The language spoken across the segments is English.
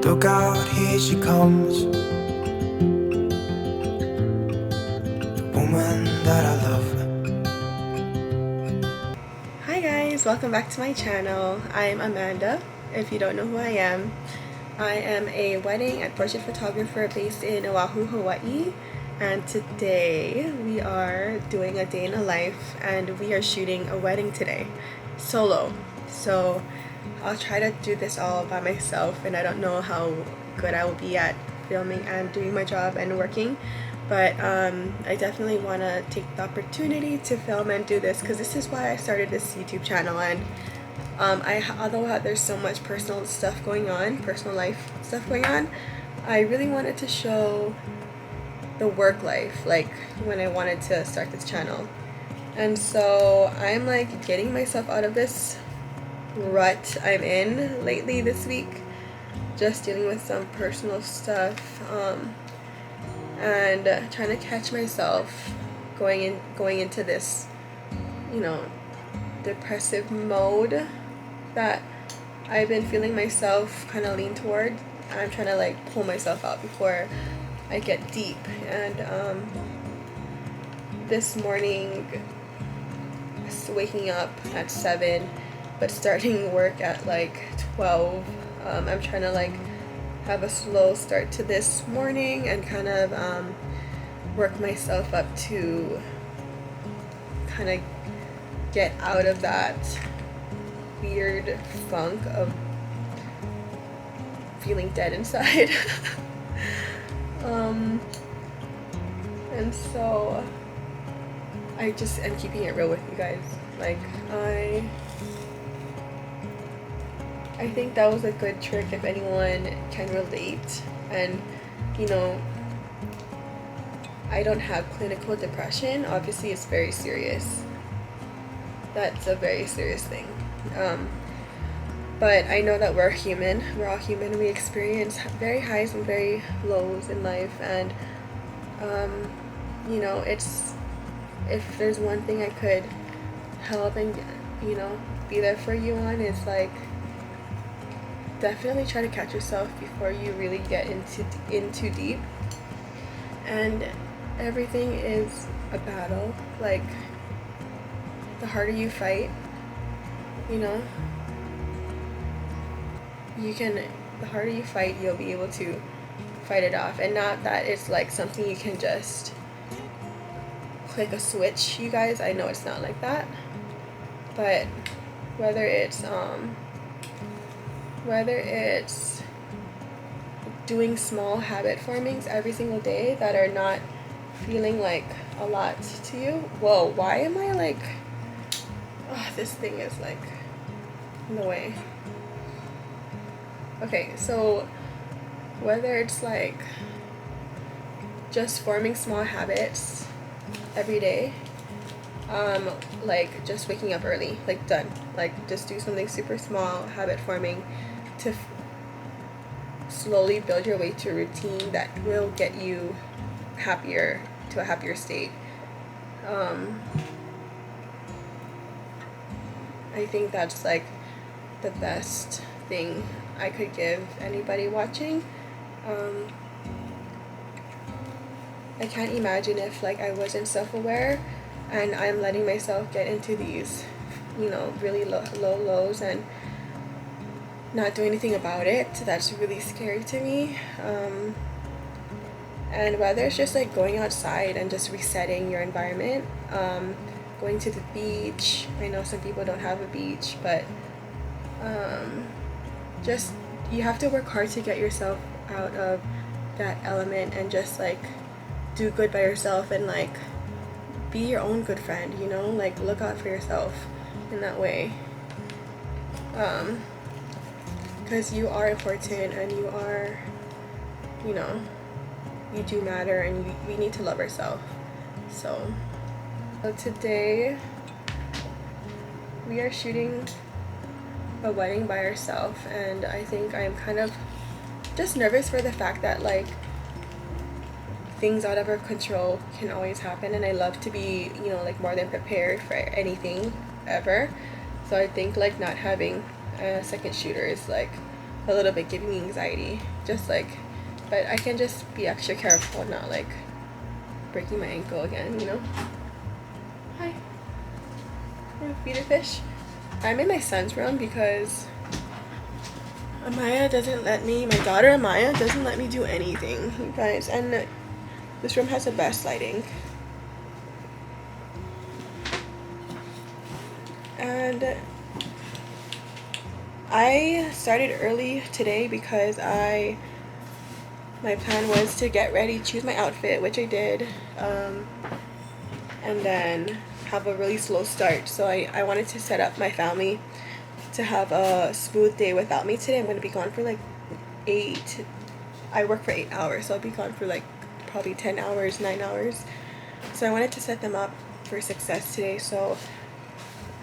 Look out, here she comes, the woman that I love. Hi guys, welcome back to my channel. I'm Amanda, if you don't know who I am. I am a wedding and portrait photographer based in Oahu, Hawaii. And today we are doing a day in the life and we are shooting a wedding today, solo. So I'll try to do this all by myself, and I don't know how good I will be at filming and doing my job and working, but I definitely want to take the opportunity to film and do this because this is why I started this YouTube channel. And although there's so much personal stuff going on, personal life stuff going on, I really wanted to show the work life, like when I wanted to start this channel. And so I'm like getting myself out of this rut I'm in lately this week, just dealing with some personal stuff, and trying to catch myself going into this, depressive mode that I've been feeling myself kind of lean toward. I'm trying to like pull myself out before I get deep. And this morning, waking up at 7 but starting work at like 12, I'm trying to like have a slow start to this morning and kind of work myself up to kind of get out of that weird funk of feeling dead inside. And so I just am keeping it real with you guys. Like I think that was a good trick if anyone can relate. And I don't have clinical depression. Obviously it's very serious. That's a very serious thing. But I know that we're human. We're all human. We experience very highs and very lows in life. And it's, if there's one thing I could help and be there for you on, is like definitely try to catch yourself before you really get in too deep. And everything is a battle. Like the harder you fight, the harder you fight, you'll be able to fight it off. And not that it's like something you can just click a switch, you guys. I know it's not like that. But whether it's doing small habit formings every single day that are not feeling like a lot to you. Whoa, why am I like, this thing is like in the way. Okay, so whether it's like just forming small habits every day, like just waking up early, like done, like just do something super small, habit forming, to slowly build your way to a routine that will get you happier, to a happier state. I think that's like the best thing I could give anybody watching. I can't imagine if like I wasn't self-aware and I'm letting myself get into these really low lows and not do anything about it. That's really scary to me. And whether it's just like going outside and just resetting your environment, going to the beach. I know some people don't have a beach, but just, you have to work hard to get yourself out of that element and just like do good by yourself and like be your own good friend, like look out for yourself in that way. Because you are important and you are, you do matter, and we need to love ourselves. So today we are shooting a wedding by ourselves, and I think I'm kind of just nervous for the fact that like things out of our control can always happen, and I love to be like more than prepared for anything ever. So I think like not having a second shooter is like a little bit giving me anxiety. Just like, but I can just be extra careful, not like breaking my ankle again, you know? Hi. Want to feed a fish? I'm in my son's room because Amaya doesn't let me, my daughter Amaya doesn't let me do anything, you guys. And this room has the best lighting. And I started early today because my plan was to get ready, choose my outfit, which I did, and then have a really slow start. So I wanted to set up my family to have a smooth day without me today. I'm going to be gone for like I work for 8 hours, so I'll be gone for like probably 10 hours, 9 hours. So I wanted to set them up for success today. So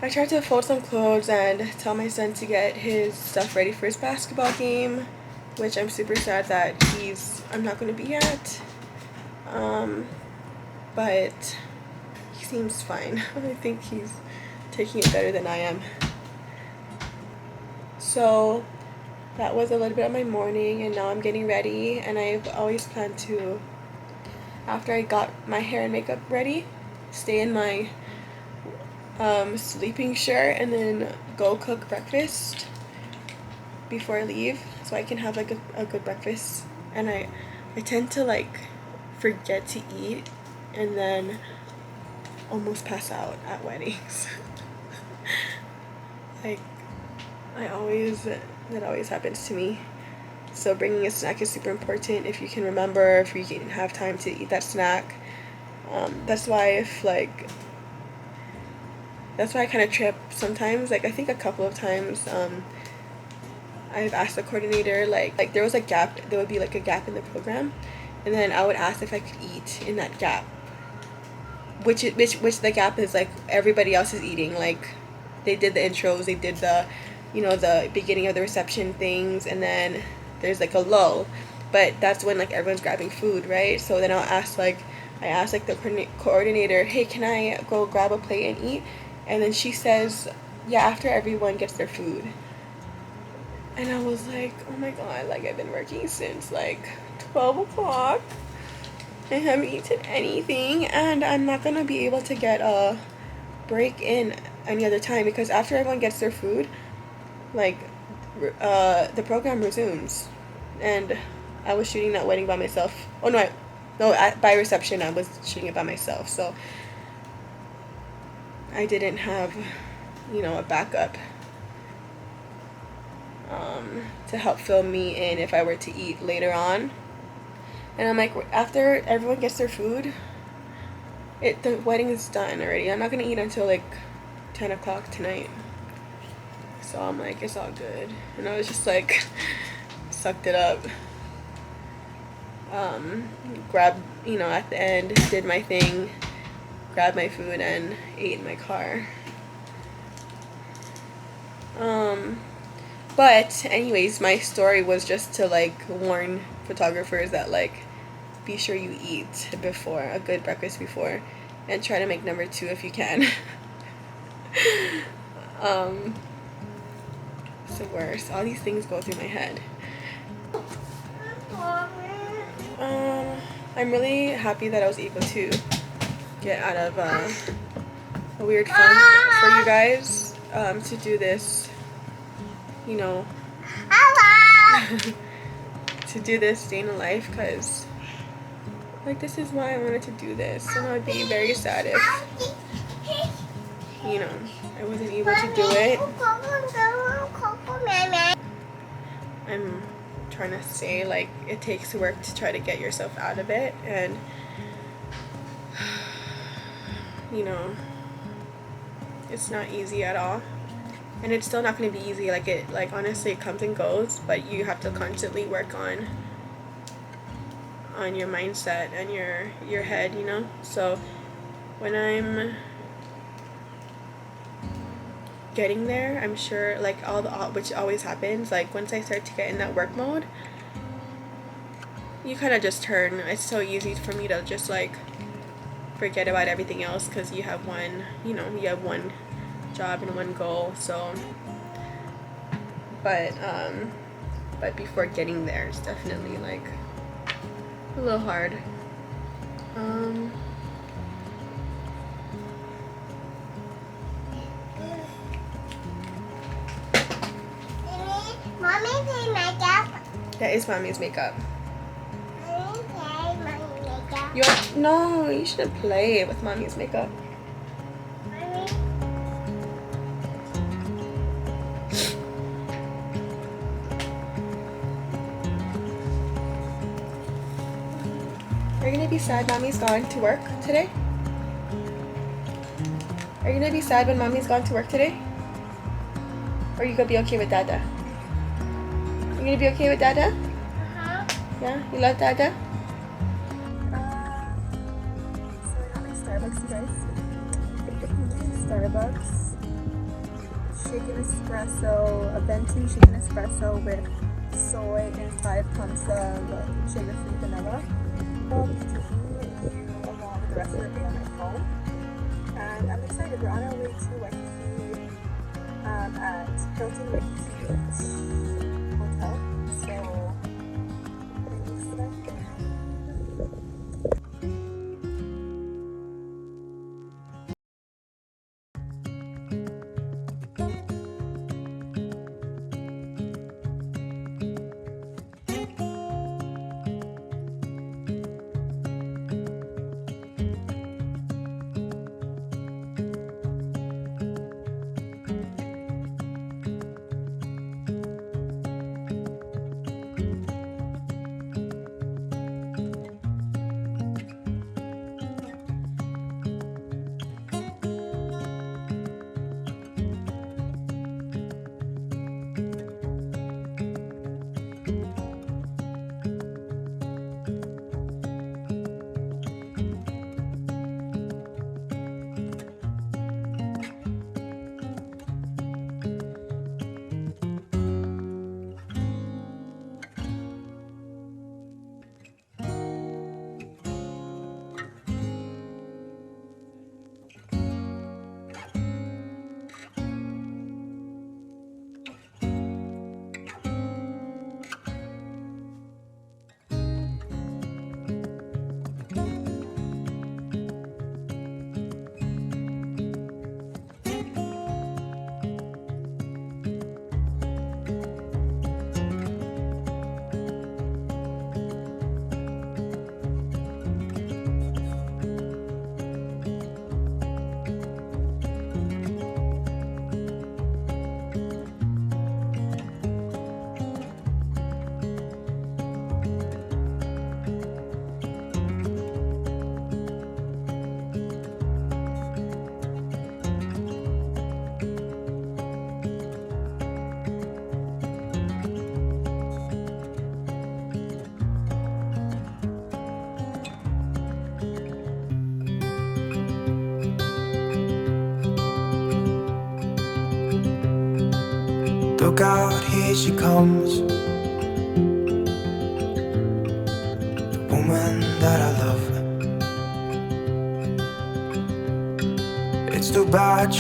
I tried to fold some clothes and tell my son to get his stuff ready for his basketball game, which I'm super sad that I'm not going to be at. But he seems fine. I think he's taking it better than I am. So that was a little bit of my morning, and now I'm getting ready. And I've always planned to, after I got my hair and makeup ready, stay in my sleeping shirt and then go cook breakfast before I leave, so I can have like a good breakfast. And I tend to like forget to eat and then almost pass out at weddings. Like that always happens to me. So bringing a snack is super important if you can remember, if you can have time to eat that snack. That's why I kind of trip sometimes. Like I think a couple of times I've asked the coordinator, like there was a gap, there would be like a gap in the program, and then I would ask if I could eat in that gap, which the gap is like everybody else is eating. Like they did the intros, they did the the beginning of the reception things, and then there's like a lull, but that's when like everyone's grabbing food, right? So then I asked like the coordinator, hey, can I go grab a plate and eat? And then she says, yeah, after everyone gets their food. And I was like, oh my god, like I've been working since like 12 o'clock. I haven't eaten anything, and I'm not gonna be able to get a break in any other time, because after everyone gets their food, like the program resumes. And I was shooting that wedding by myself. Oh no, by reception I was shooting it by myself, so I didn't have a backup to help fill me in if I were to eat later on. And I'm like, after everyone gets their food, the wedding is done already. I'm not gonna eat until like 10 o'clock tonight. So I'm like, it's all good. And I was just like, sucked it up. Grabbed, at the end, did my thing, grabbed my food and ate in my car. But anyways, my story was just to like warn photographers that like be sure you eat before, a good breakfast before, and try to make number 2 if you can. It's the worst. All these things go through my head. I'm really happy that I was able to get out of a weird funk for you guys, to do this, to do this day in the life, because like this is why I wanted to do this, and I would be very sad if I wasn't able to do it. I'm trying to say, like, it takes work to try to get yourself out of it, and it's not easy at all, and it's still not going to be easy. Like honestly, it comes and goes, but you have to constantly work on your mindset and your head, so when I'm getting there, I'm sure, like, which always happens, like once I start to get in that work mode, you kind of just turn. It's so easy for me to just like forget about everything else, because you have one job and one goal. So but but before getting there, it's definitely like a little hard. Mommy's makeup. That is mommy's makeup. Mommy's makeup. You want, no, you shouldn't play with mommy's makeup. Mommy. Are you gonna be sad mommy's gone to work today? Are you gonna be sad when mommy's gone to work today? Or are you gonna be okay with Dada? You gonna be okay with Dada? Uh-huh. Yeah? You love Dada? So I got my Starbucks, you guys. Starbucks. Shaken espresso, a venti shaken espresso with soy and 5 pumps of sugar-free vanilla. Along with the rest of the day on my phone. And I'm excited. We're on our way to Waikiki at Hilton Waikiki Hotel. So I'm excited. Look out, here she comes, the woman that I love. It's too bad